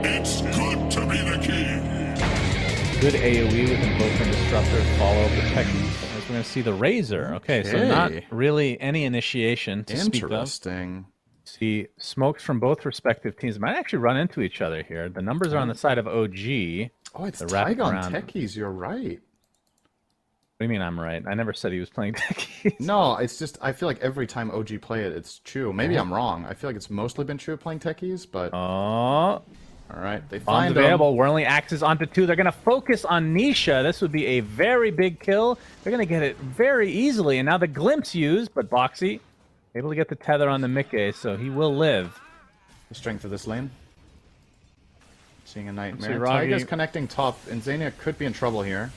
It's good to be the king. Good AoE with Invoker and Disruptor, follow up with Techies. As we're going to see the Razor. Okay, so not really any initiation to speak of. Interesting. See smokes from both respective teams might actually run into each other here. The numbers are on the side of OG. Oh, it's Taiga on Techies. You're right. What do you mean I'm right? I never said he was playing Techies. No, it's just I feel like every time OG play it, it's true. Maybe I'm wrong. I feel like it's mostly been true playing Techies, but... Oh. All right, they find available. Whirling axes onto 2. They're going to focus on Nisha. This would be a very big kill. They're going to get it very easily. And now the glimpse used, but Boxy able to get the tether on the Mickey, so he will live. The strength of this lane. Seeing a nightmare. Taiga's connecting top, and Zania could be in trouble here.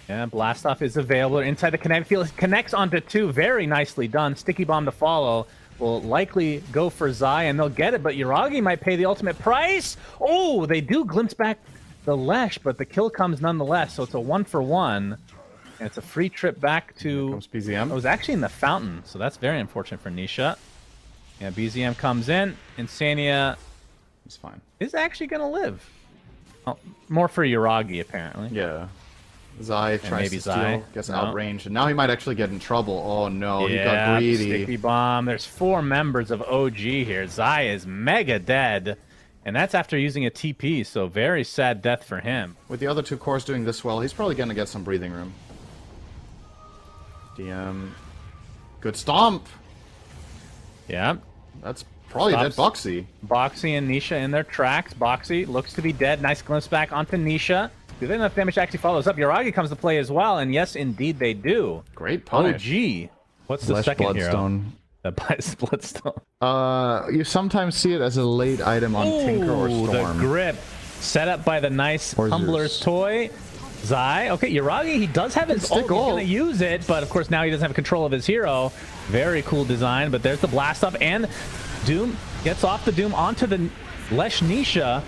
Yeah, Blastoff is available inside the connect field. Connects onto 2. Very nicely done. Sticky bomb to follow. Will likely go for Zai, and they'll get it, but Yuragi might pay the ultimate price. Oh, they do glimpse back the Lesh, but the kill comes nonetheless, so it's a 1-for-1. And it's a free trip back to... Here comes BZM. It was actually in the fountain, so that's very unfortunate for Nisha. Yeah, BZM comes in. Insania... He's fine. Is actually going to live. Oh, more for Yuragi, apparently. Yeah. Zai tries to steal, gets outranged, and now he might actually get in trouble. Oh no, he got greedy. Sticky bomb. There's 4 members of OG here. Zai is mega dead, and that's after using a TP, so very sad death for him. With the other 2 cores doing this well, he's probably going to get some breathing room. DM. Good stomp! Yeah. That's probably dead Boxy. Boxy and Nisha in their tracks. Boxy looks to be dead. Nice glimpse back onto Nisha. Do they enough damage actually follows up? Yuragi comes to play as well, and yes, indeed they do. Great punish. OG. What's the second Bloodstone. hero? The buys Bloodstone. You sometimes see it as a late item on Tinker or Storm. The grip. Set up by the nice Humbler's toy. Zai. Okay, Yuragi, he does have his ult. He's going to use it, but of course now he doesn't have control of his hero. Very cool design, but there's the blast up, and Doom gets off the Doom onto the Lesh Nisha.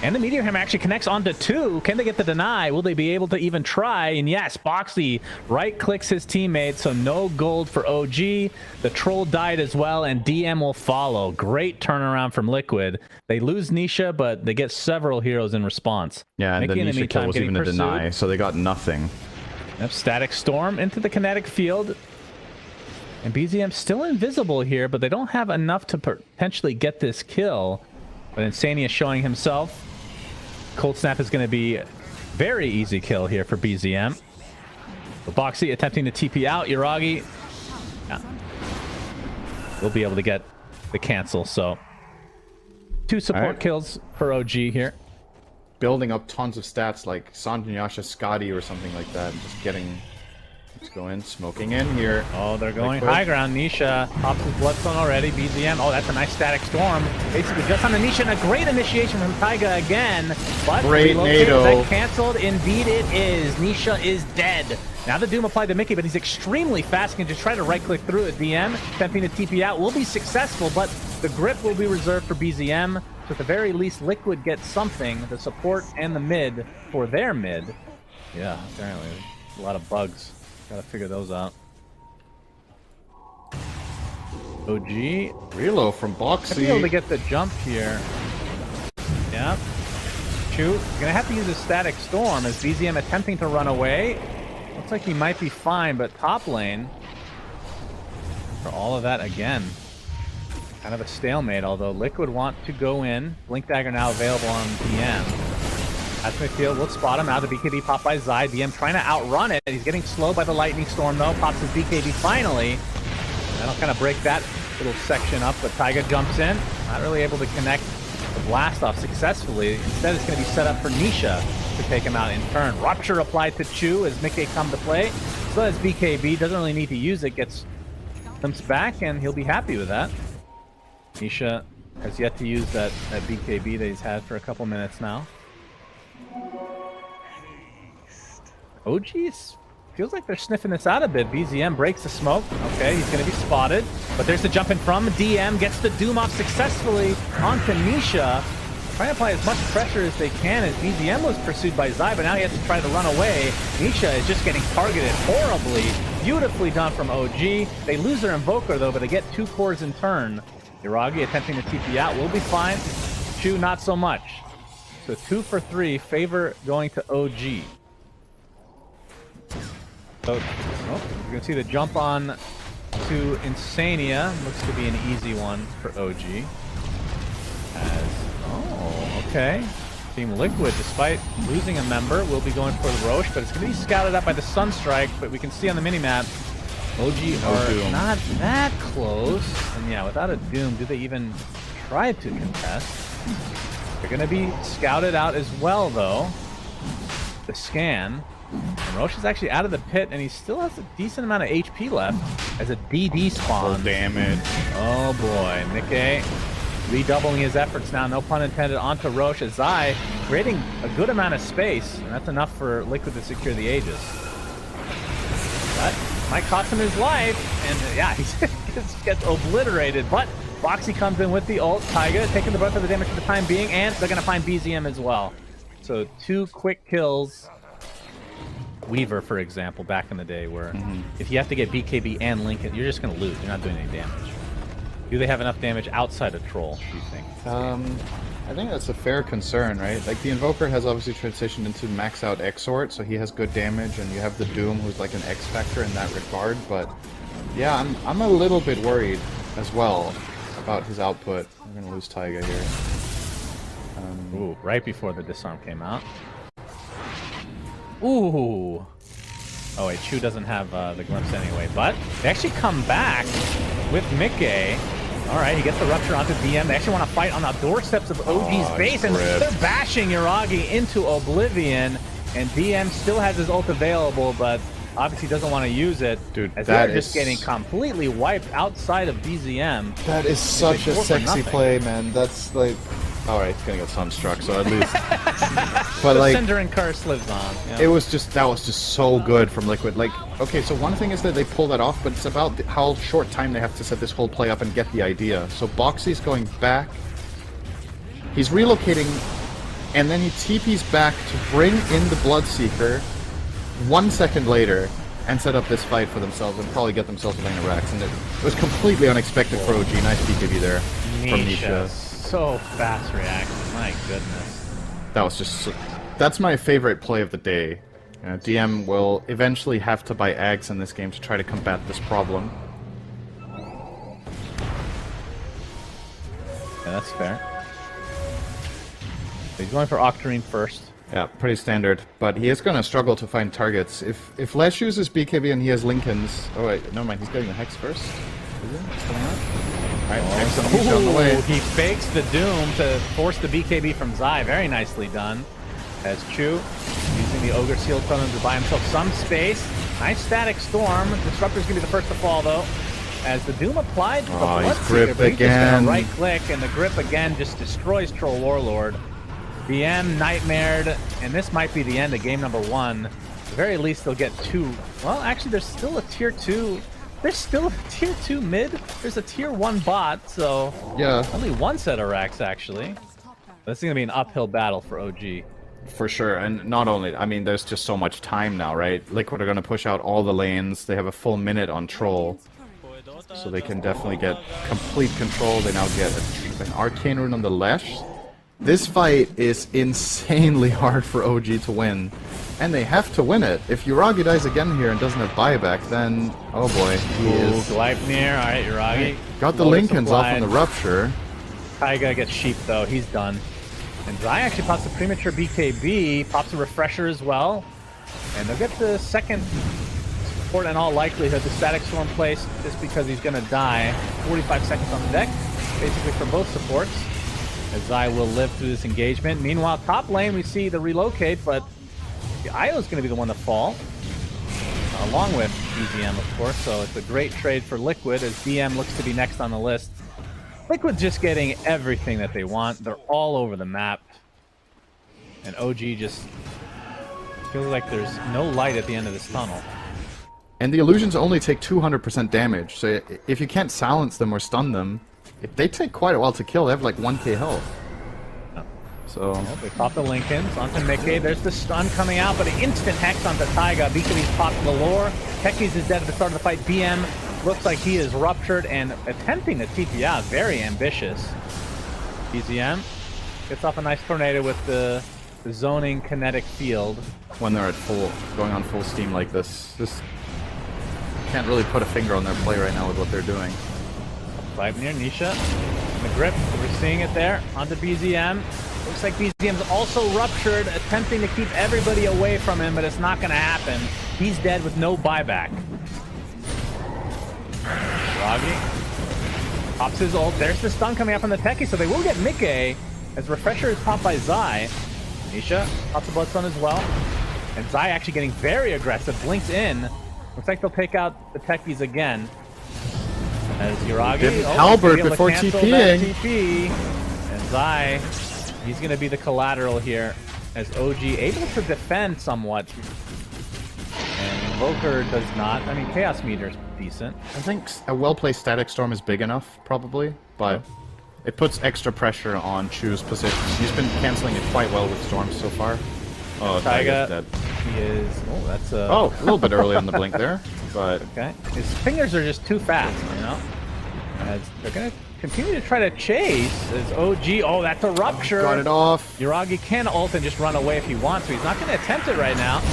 And the Meteor Hammer actually connects onto 2. Can they get the deny? Will they be able to even try? And yes, Boxy right-clicks his teammate, so no gold for OG. The Troll died as well, and DM will follow. Great turnaround from Liquid. They lose Nisha, but they get several heroes in response. Yeah, and Mickey the Nisha kill was even a deny, so they got nothing. Yep, Static Storm into the kinetic field. And BZM still invisible here, but they don't have enough to potentially get this kill. But Insania showing himself. Cold Snap is going to be a very easy kill here for BZM. But Boxy attempting to TP out. Yuragi will be able to get the cancel. So 2 support kills for OG here. Building up tons of stats like Sanjanyasha, Scotty or something like that. And just getting... Let's go in, smoking in here. Oh, they're going high ground. Nisha pops his Bloodstone already. BZM. Oh, that's a nice Static Storm. Basically just on the Nisha, and a great initiation from Taiga again. But great NATO. Is that canceled? Indeed it is. Nisha is dead. Now the Doom applied to Mickey, but he's extremely fast. He can just try to right-click through it. DM attempting to TP out will be successful, but the grip will be reserved for BZM. So at the very least, Liquid gets something, the support and the mid for their mid. Yeah, apparently. A lot of bugs. Gotta figure those out. OG. Reload from Boxy. Be able to get the jump here. Yeah. Shoot. Gonna have to use a Static Storm as BZM attempting to run away. Looks like he might be fine, but top lane. For all of that again. Kind of a stalemate, although Liquid want to go in. Blink Dagger now available on DM. As McField will spot him. Now the BKB popped by Zai. DM trying to outrun it. He's getting slowed by the Lightning Storm, though. Pops his BKB finally. That'll kind of break that little section up, but Taiga jumps in. Not really able to connect the blast off successfully. Instead, it's going to be set up for Nisha to take him out in turn. Rupture applied to Chu as Mickey come to play. Still has BKB. Doesn't really need to use it. Gets glimpsed back, and he'll be happy with that. Nisha has yet to use that BKB that he's had for a couple minutes now. OG's feels like they're sniffing this out a bit. BZM breaks the smoke. Okay, he's going to be spotted. But there's the jump in from DM. Gets the Doom off successfully onto Nisha. Trying to apply as much pressure as they can as BZM was pursued by Zai, but now he has to try to run away. Nisha is just getting targeted horribly. Beautifully done from OG. They lose their Invoker, though, but they get 2 cores in turn. Yuragi attempting to TP out will be fine. Chu, not so much. So 2 for 3, favor going to OG. So, you can see the jump on to Insania. Looks to be an easy one for OG. Okay. Team Liquid, despite losing a member, will be going for the Roche, but it's going to be scouted up by the Sunstrike. But we can see on the minimap, OG are not that close. And yeah, without a Doom, do they even try to contest? They're going to be scouted out as well, though. The scan. And Roche is actually out of the pit, and he still has a decent amount of HP left as a DD spawn. Oh, damage. Oh boy, Mickey redoubling his efforts now, no pun intended, onto Roche as Zai, creating a good amount of space, and that's enough for Liquid to secure the Aegis. That might cost him his life, and yeah, he gets obliterated, but Boxy comes in with the ult, Taiga taking the brunt of the damage for the time being, and they're going to find BZM as well. So 2 quick kills. Weaver, for example, back in the day, where if you have to get BKB and Lincoln, you're just going to lose. You're not doing any damage. Do they have enough damage outside of Troll, do you think? I think that's a fair concern, right? Like, the Invoker has obviously transitioned into max out Exort, so he has good damage, and you have the Doom, who's like an X Factor in that regard, but yeah, I'm a little bit worried as well about his output. We're gonna lose Taiga here. Ooh, right before the disarm came out. Ooh! Oh wait, Chu doesn't have the glimpse anyway, but they actually come back with Mickey. Alright, he gets the rupture onto DM. They actually want to fight on the doorsteps of OG's base, and they're bashing Yuragi into oblivion, and DM still has his ult available, but obviously doesn't want to use it. Dude, as they're just getting completely wiped outside of BZM. That is such a sexy play, man. That's like... Alright, he's gonna get Sunstruck, so at least... But like... Cinder and Curse lives on. Yeah. It was just... That was just so good from Liquid. Like, okay, so one thing is that they pull that off, but it's about how short time they have to set this whole play up and get the idea. So Boxy's going back. He's relocating, and then he TP's back to bring in the Bloodseeker 1 second later and set up this fight for themselves and probably get themselves a lane of Rax. And it was completely unexpected for OG. Nice BKB there from Nisha. So fast reaction, my goodness. That was just... That's my favorite play of the day. DM will eventually have to buy Ags in this game to try to combat this problem. Yeah, that's fair. So he's going for Octarine first. Yeah, pretty standard. But he is going to struggle to find targets. If Lesh uses BKB and he has Lincolns... Oh wait, never mind, he's getting the Hex first. Is it? It's coming out? Alright, Hex on the way. He fakes the Doom to force the BKB from Zai. Very nicely done. As Chu using the Ogre Seal Totem to buy himself some space. Nice static storm. Disruptor's gonna be the first to fall though. As the Doom applied to the Bloodseeker, but he's just gonna right click, and the grip again just destroys Troll Warlord. BM nightmared, and this might be the end of game number 1. At the very least they'll get 2. Well, actually there's still a tier 2. There's still a tier 2 mid. There's a tier 1 bot, so yeah, only 1 set of racks actually. This is gonna be an uphill battle for OG. For sure, and not only, I mean, there's just so much time now, right? Liquid are going to push out all the lanes. They have a full minute on Troll, so they can definitely get complete control. They now get an Arcane Rune on the Lesh. This fight is insanely hard for OG to win, and they have to win it. If Yuragi dies again here and doesn't have buyback, then, oh boy, he is... Gleipnir, alright, Yuragi. Got the Lincolns off on the Rupture. Taiga gets sheep though, he's done. And Zai actually pops a premature BKB, pops a refresher as well. And they'll get the second support in all likelihood. The static storm placed just because he's going to die. 45 seconds on the deck, basically for both supports. As Zai will live through this engagement. Meanwhile, top lane we see the relocate, but the Io's going to be the one to fall. Along with BZM, of course, so it's a great trade for Liquid as DM looks to be next on the list. Liquid just getting everything that they want. They're all over the map. And OG just feels like there's no light at the end of this tunnel. And the illusions only take 200% damage, so if you can't silence them or stun them, they take quite a while to kill. They have like 1k health. Oh. So... Well, they pop the Lincolns onto Mickey. There's the stun coming out, but an instant hex onto Taiga. BKB's popped galore. Tekis is dead at the start of the fight. BM looks like he is ruptured and attempting to TP out. Very ambitious. BZM gets off a nice tornado with the zoning kinetic field. When they're at going on full steam like this, can't really put a finger on their play right now with what they're doing. Five near Nisha. The grip, we're seeing it there. Onto BZM. Looks like BZM's also ruptured, attempting to keep everybody away from him, but it's not going to happen. He's dead with no buyback. Ragi pops his ult. There's the stun coming out from the Techie, so they will get Mickey as Refresher is popped by Zai. Nisha pops the Bloodstone as well. And Zai actually getting very aggressive, blinks in. Looks like they'll take out the Techies again. As Yuragi, Halberd before TPing. TP. And Zai, he's going to be the collateral here. As OG able to defend somewhat. And Invoker does not. I mean, Chaos Meter's decent. I think a well-placed Static Storm is big enough, probably, but it puts extra pressure on Chu's position. He's been canceling it quite well with Storms so far. Oh, Taiga's dead. He is. Oh, that's a. Oh, a little bit early on the blink there, but. Okay. His fingers are just too fast, you know? As they're going to continue to try to chase. As OG. Oh, that's a rupture. Got it off. Yuragi can ult and just run away if he wants to. He's not going to attempt it right now.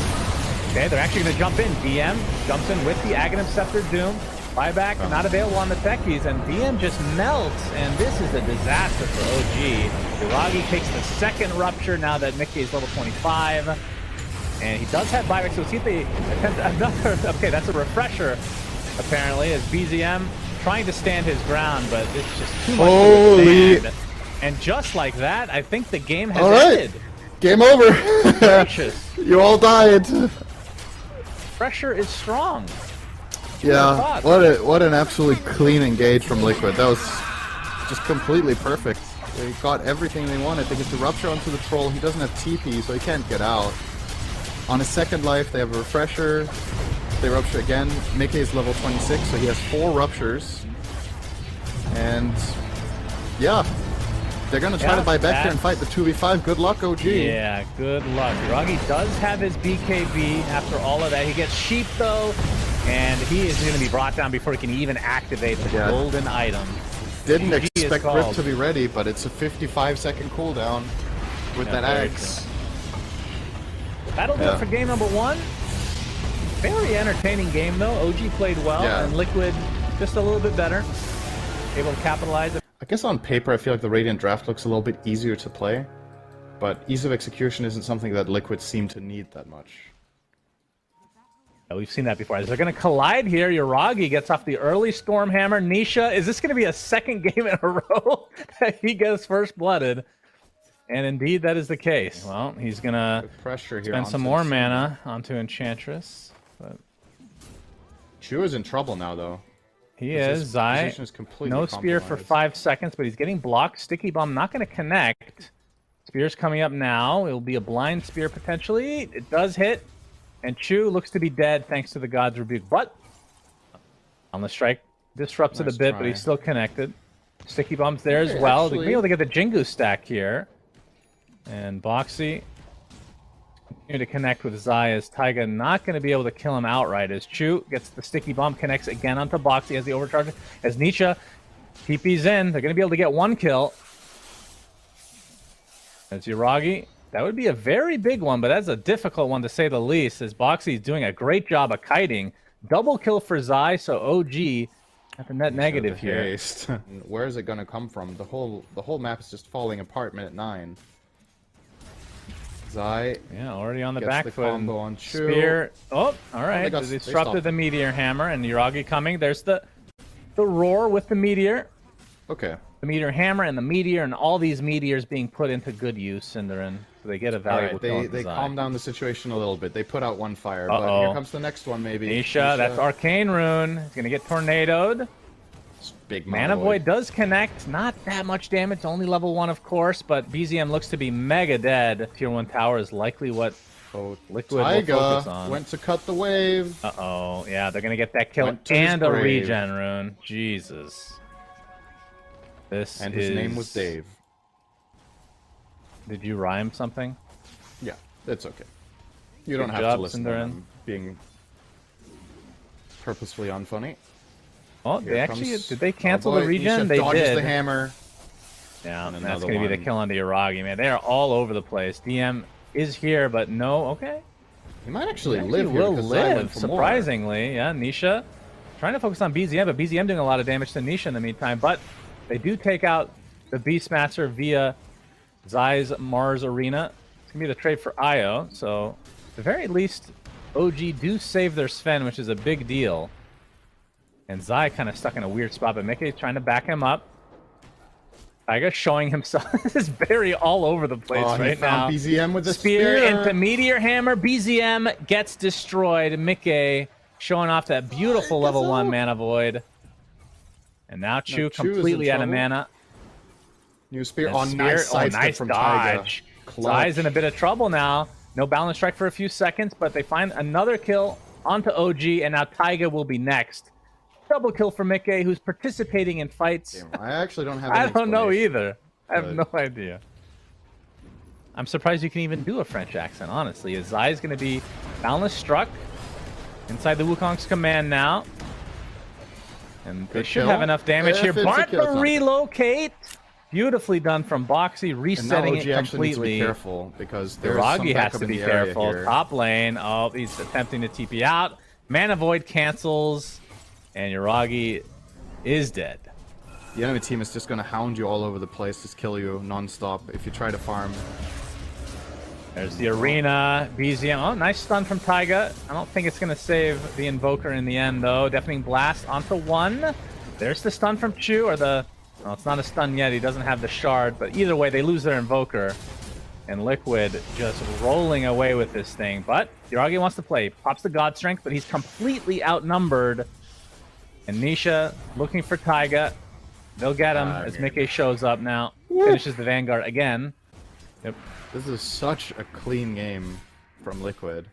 Okay, they're actually going to jump in. DM jumps in with the Aghanim Scepter Doom. Buyback not available on the Techies, and DM just melts, and this is a disaster for OG. Yuragi takes the second rupture now that Mickey is level 25, and he does have buyback, so see if they attempt another. Okay, that's a refresher, apparently, as BZM trying to stand his ground, but it's just too much to withstand. And just like that, I think the game has ended. Game over. Gracious. You all died. Pressure is strong. Yeah, what an absolutely clean engage from Liquid. That was just completely perfect. They got everything they wanted. They get the rupture onto the troll. He doesn't have TP, so he can't get out. On his second life, they have a refresher. They rupture again. Mickey is level 26, so he has 4 ruptures. And yeah, they're gonna try to buy back here and fight the 2v5. Good luck, OG. Yeah, good luck. Yuragi does have his BKB after all of that. He gets sheep though. And he is going to be brought down before he can even activate the golden item. Didn't expect Grip to be ready, but it's a 55-second cooldown with that axe. That'll do it for game number 1. Very entertaining game, though. OG played well, and Liquid just a little bit better. Able to capitalize. I guess on paper, I feel like the Radiant Draft looks a little bit easier to play, but ease of execution isn't something that Liquid seem to need that much. We've seen that before. As they're going to collide here, Yuragi gets off the early Stormhammer. Nisha, is this going to be a second game in a row that he gets first blooded? And indeed, that is the case. Well, he's going to spend some more mana onto Enchantress. But Chu is in trouble now, though. He is. Zai, no spear for 5 seconds, but he's getting blocked. Sticky Bomb not going to connect. Spear's coming up now. It will be a blind spear potentially. It does hit. And Chu looks to be dead thanks to the God's Rebuke. But on the strike, disrupts it a bit, but he's still connected. Sticky Bomb's there as well. They'll be able to get the Jingu stack here. And Boxy continue to connect with Zai as Taiga not going to be able to kill him outright as Chu gets the Sticky Bomb, connects again onto Boxy as the overcharge. As Nisha TP's in, they're going to be able to get 1 kill. As Yuragi. That would be a very big one, but that's a difficult one to say the least, as Boxy's doing a great job of kiting. Double kill for Zai, so OG at the net negative here. Where is it going to come from? The whole map is just falling apart minute 9. Zai. Yeah, already on the back foot. Combo on Chu. Spear. Oh, all right. They disrupted the Meteor Hammer, and Yuragi coming. There's the roar with the Meteor. Okay. The Meteor Hammer and the Meteor, and all these Meteors being put into good use, and they're in. So they get a valuable kill. They calm down the situation a little bit. They put out 1 fire, but here comes the next one, maybe. Nisha, that's Arcane Rune. He's going to get tornadoed. Big Mana Void does connect. Not that much damage. Only level 1, of course, but BZM looks to be mega dead. Tier 1 tower is likely what Liquid will focus on. Went to cut the wave. Uh-oh. Yeah, they're going to get that kill and a regen rune. Jesus. His name was Dave. Did you rhyme something? Yeah, it's okay. You don't have to listen to them being purposefully unfunny. Oh, did they cancel the regen? They did. The hammer. Yeah, And and that's another going to be the one. kill onto Iragi, man. They are all over the place. DM is here, but no. Okay. He might actually He live here will because Zai went live, for more. surprisingly. Yeah, Nisha trying to focus on BZM, but BZM doing a lot of damage to Nisha in the meantime. But they do take out the Beastmaster via Zai's Mars Arena. It's going to be the trade for Io. So, at the very least, OG do save their Sven, which is a big deal. And Zai kind of stuck in a weird spot, but Mickey trying to back him up. Taiga showing himself is very all over the place right now. BZM with the Spear into Meteor Hammer. BZM gets destroyed. Mickey showing off that beautiful level 1 mana void. And now Chu Chu is in completely out of trouble. mana. New spear And on Spear- nice sidestep nice from dodge. Taiga. Zai's in a bit of trouble now. No balance strike for a few seconds, but they find another kill onto OG, and now Taiga will be next. Double kill for Mickey, who's participating in fights. I actually don't have. I Any don't know explanation. either. I have no idea. I'm surprised you can even do a French accent, honestly. Zai's going to be boundless struck inside the Wukong's command now. And they Good should kill. have enough damage If here. it's a But kill, it's the not. relocate. Beautifully done from Boxy, And now resetting OG it actually needs to be completely. careful because there's some Iragi has backup to in be the area careful. here. Top lane. Oh, he's attempting to TP out. Mana Void cancels. And Iragi is dead. The enemy team is just gonna hound you all over the place, just kill you non-stop if you try to farm. There's the arena. BZM. Oh, nice stun from Taiga. I don't think it's going to save the Invoker in the end, though. Deafening Blast onto 1. There's the stun from Chu, or the... Oh, it's not a stun yet. He doesn't have the shard. But either way, they lose their Invoker. And Liquid just rolling away with this thing. But Iragi wants to play. Pops the God Strength, but he's completely outnumbered. And Nisha looking for Taiga. They'll get him as Mickey shows up now. Finishes the Vanguard again. Yep. This is such a clean game from Liquid.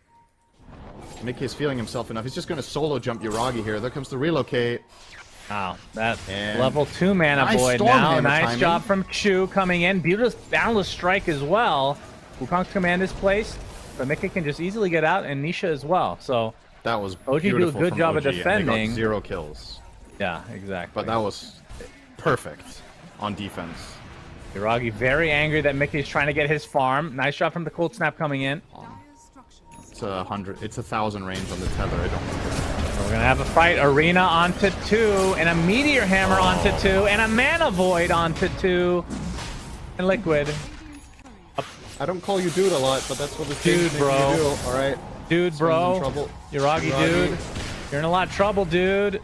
Mickey is feeling himself enough. He's just going to solo jump Iragi here. There comes the relocate. Wow, that And level 2 mana nice void storm now. hammer Nice timing. job from Chu coming in. Beautiful boundless strike as well. Wukong's command is placed, but Mickey can just easily get out, and Nisha as well. So That was OG do a beautiful good from job of OG, and they defending. got 0 kills. yeah, exactly. But that was perfect on defense. Iragi very angry that Mickey's trying to get his farm. Nice shot from the cold snap coming in. It's 100. It's 1,000 range on the tether. I don't think. We're gonna have a fight. Arena onto 2, and a Meteor Hammer onto 2, and a Mana Void onto 2, and Liquid. I don't call you dude a lot, but that's what the Dude, team's bro. making you do. All right. Dude, Sven's bro. in trouble. Iragi, dude. You're in a lot of trouble, dude.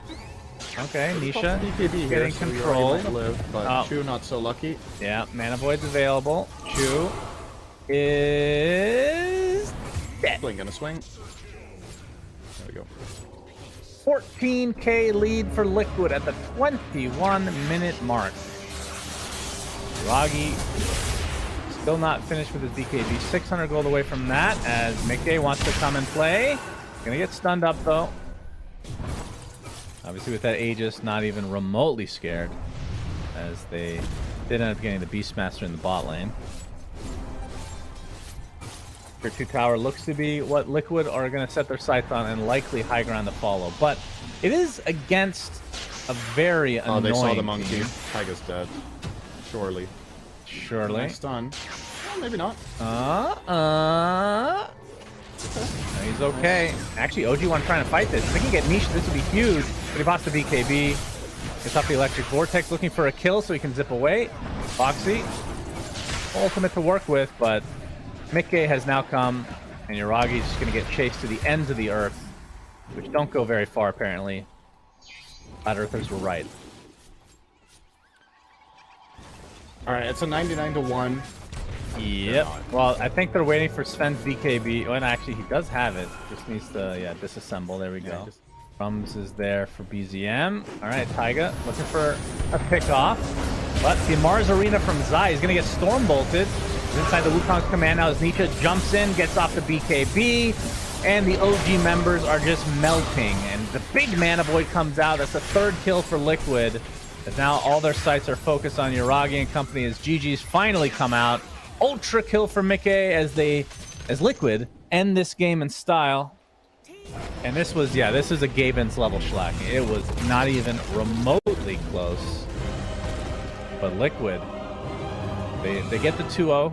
Okay, Nisha BKB here, getting so Iragi control. might live, but Oh. Chu not so lucky. Yeah, Mana Void's available. Chu is dead. Blink gonna swing. There we go. 14k lead for Liquid at the 21-minute mark. Iragi still not finished with his BKB. 600 gold away from that as Mickey wants to come and play. Gonna get stunned up though. Obviously with that Aegis not even remotely scared, as they did end up getting the Beastmaster in the bot lane. Tier 2 tower looks to be what Liquid are going to set their sights on, and likely high ground to follow. But it is against a very annoying They saw the monkey. team. Taiga's dead. Surely. Surely. Nice stun. Well, maybe not. No, he's okay. Actually, OG1 trying to fight this. If they can get Nisha, this would be huge. But he pops the BKB. Gets off the Electric Vortex, looking for a kill so he can zip away. Foxy, ultimate to work with, but Mickey has now come, and Uragi's just going to get chased to the ends of the earth, which don't go very far, apparently. Flat Earthers were right. Alright, it's a 99 to 1. Yep. Well, I think they're waiting for Sven's BKB. Well, actually, he does have it. Just needs to, disassemble. There we go. Drums is there for BZM. All right, Taiga looking for a pick-off. But the Mars Arena from Zai is going to get storm bolted. He's inside the Wukong's command now as Nisha jumps in, gets off the BKB, and the OG members are just melting. And the big Mana Void comes out. That's the 3rd kill for Liquid. As now all their sights are focused on Iragi and company as GG's finally come out. Ultra kill for Mickey as Liquid end this game in style. And this was, this is a Gabens level shellacking. It was not even remotely close. But Liquid They get the 2-0.